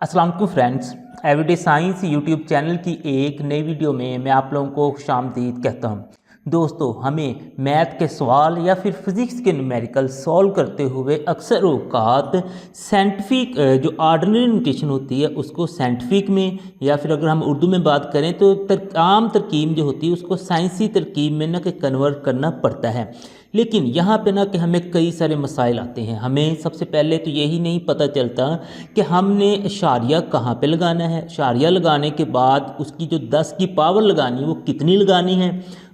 अस्सलाम वालेकुम friends, everyday science YouTube channel की एक नई वीडियो में मैं आप लोगों को खुशामदीद कहता हूं। दोस्तों, हमें मैथ के सवाल या फिर फिज़िक्स के न्यूमेरिकल सॉल्व करते हुए अक्सर औक़ात साइंटिफिक जो ऑर्डिनरी नोटेशन होती है उसको साइंटिफिक में, या फिर अगर हम उर्दू में बात करें तो आम तरकीब जो होती है उसको साइंसी तरकीब में ना कि कन्वर्ट करना पड़ता है। लेकिन यहाँ पे ना कि हमें कई सारे मसाइल आते हैं। हमें सबसे पहले तो यही नहीं पता चलता कि हमने इशारिया कहाँ पे लगाना है। इशारिया लगाने के बाद उसकी जो 10 की पावर लगानी है वो कितनी लगानी है।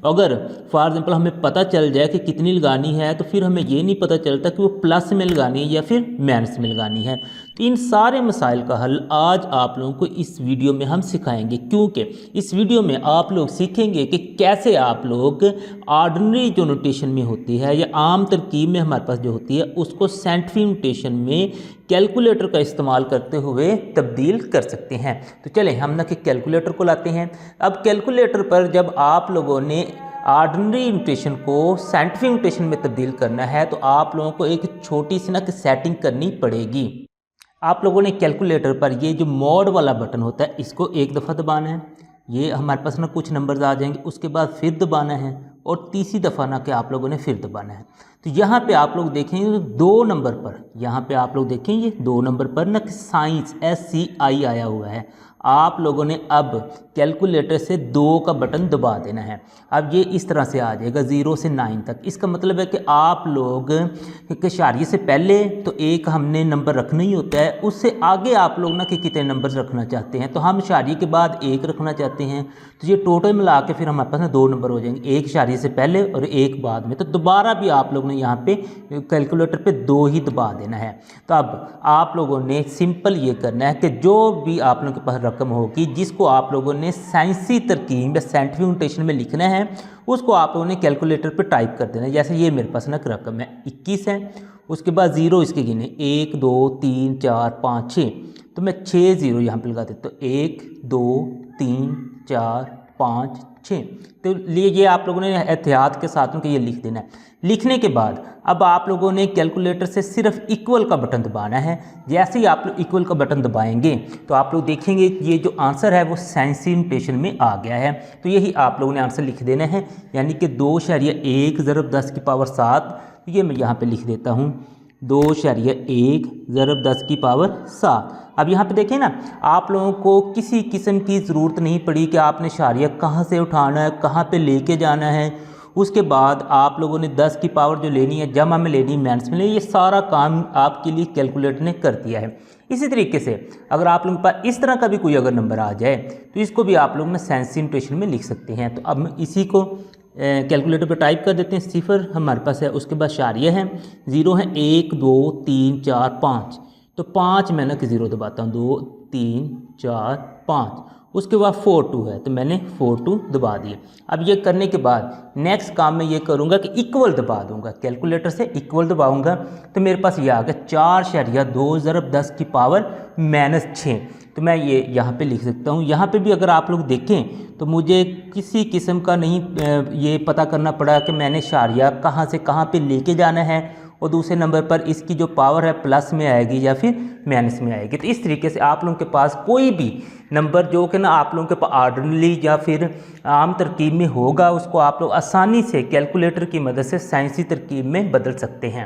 अगर फॉर एग्जांपल हमें पता चल जाए कि कितनी लगानी है तो फिर हमें ये नहीं पता चलता कि वो प्लस में लगानी है या फिर माइनस में लगानी है। तो इन सारे मसाइल का हल आज आप लोगों को इस वीडियो में हम सिखाएंगे, क्योंकि इस वीडियो में आप लोग सीखेंगे कि कैसे आप लोग ऑर्डिनरी जो नोटेशन में होती है या आम तरकीब में हमारे पास जो होती है उसको साइंटिफिक नोटेशन में कैलकुलेटर का इस्तेमाल करते हुए तब्दील कर सकते हैं। तो चलें हम ना कि कैलकुलेटर को लाते हैं। अब कैलकुलेटर पर जब आप लोगों ने ऑर्डिनरी नोटेशन को साइंटिफिक नोटेशन में तब्दील करना है तो आप लोगों को एक छोटी सी ना कि सेटिंग करनी पड़ेगी। आप लोगों ने कैलकुलेटर पर ये जो मोड वाला बटन होता है इसको एक दफ़ा दबाना है। ये हमारे पास ना कुछ नंबर्स आ जाएंगे, उसके बाद फिर दबाना है और तीसरी दफ़ा ना कि आप लोगों ने फिर दबाना है। तो यहाँ पे आप लोग देखेंगे तो 2 नंबर पर, यहाँ पे आप लोग देखेंगे 2 नंबर पर ना कि साइंस SCI आया हुआ है। आप लोगों ने अब कैलकुलेटर से 2 का बटन दबा देना है। अब ये इस तरह से आ जाएगा 0 से 9 तक। इसका मतलब है कि आप लोग इशारिये से पहले तो एक हमने नंबर रखना ही होता है, उससे आगे आप लोग ना कि कितने नंबर रखना चाहते हैं। तो हम इशारिये के बाद 1 रखना चाहते हैं, तो ये टोटल मिला के फिर हमारे पास ना 2 नंबर हो जाएंगे, एक इशारिये से पहले और एक बाद में। तो दोबारा भी आप लोग ने यहाँ पे कैलकुलेटर पे 2 ही दबा देना है। तो अब आप लोगों ने सिंपल ये करना है कि जो भी आप लोगों के पास रकम होगी जिसको आप लोगों ने साइंसी तरकीब या साइंटिफिक नोटेशन में लिखना है उसको आप लोगों ने कैलकुलेटर पे टाइप कर देना है। जैसे ये मेरे पास ना रकम है 21 है, उसके बाद 0 इसके गिने 1 2 3 4 5 6, तो मैं 6 0 यहाँ पे लगा देता हूँ। 1 2 3 4 5 6, तो ये आप लोगों ने एहतियात के साथ में ये लिख देना है। लिखने के बाद अब आप लोगों ने कैलकुलेटर से सिर्फ इक्वल का बटन दबाना है। जैसे ही आप लोग इक्वल का बटन दबाएंगे तो आप लोग देखेंगे ये जो आंसर है वो साइंसी नोटेशन में आ गया है। तो यही आप लोगों ने आंसर लिख देना है, यानी कि 2.1 ज़रब 10 की पावर 7। ये मैं यहाँ पे लिख देता हूँ 2.1 ज़रब 10 की पावर 7। अब यहाँ पे देखें ना, आप लोगों को किसी किस्म की ज़रूरत नहीं पड़ी कि आपने इशारिया कहाँ से उठाना है, कहाँ पे लेके जाना है। उसके बाद आप लोगों ने 10 की पावर जो लेनी है जमा में लेनी, माइनस में लेनी, ये सारा काम आपके लिए कैलकुलेटर ने कर दिया है। इसी तरीके से अगर आप लोगों के पास इस तरह का भी कोई अगर नंबर आ जाए तो इसको भी आप लोग ना साइंसी नोटेशन में लिख सकते हैं। तो अब इसी को कैलकुलेटर पर टाइप कर देते हैं। 0 हमारे पास है, उसके बाद इशारिया है, 0 है 1 2 3 4 5, तो 5 मैंने कि 0 दबाता हूँ, 2 3 4 5। उसके बाद 4 2 है तो मैंने 4 2 दबा दिए। अब ये करने के बाद नेक्स्ट काम मैं ये करूँगा कि इक्वल दबा दूँगा, कैलकुलेटर से इक्वल दबाऊँगा तो मेरे पास ये आ गया 4.2 ज़रब 10 की पावर -6। तो मैं ये यहाँ पे लिख सकता हूँ। यहाँ पे भी अगर आप लोग देखें तो मुझे किसी किस्म का नहीं ये पता करना पड़ा कि मैंने इशारिया कहाँ से कहाँ पे लेके जाना है, और दूसरे नंबर पर इसकी जो पावर है प्लस में आएगी या फिर माइनस में आएगी। तो इस तरीके से आप लोगों के पास कोई भी नंबर जो कि ना आप लोगों के पास ऑर्डिनरी या फिर आम तरकीब में होगा उसको आप लोग आसानी से कैलकुलेटर की मदद से साइंसी तरकीब में बदल सकते हैं।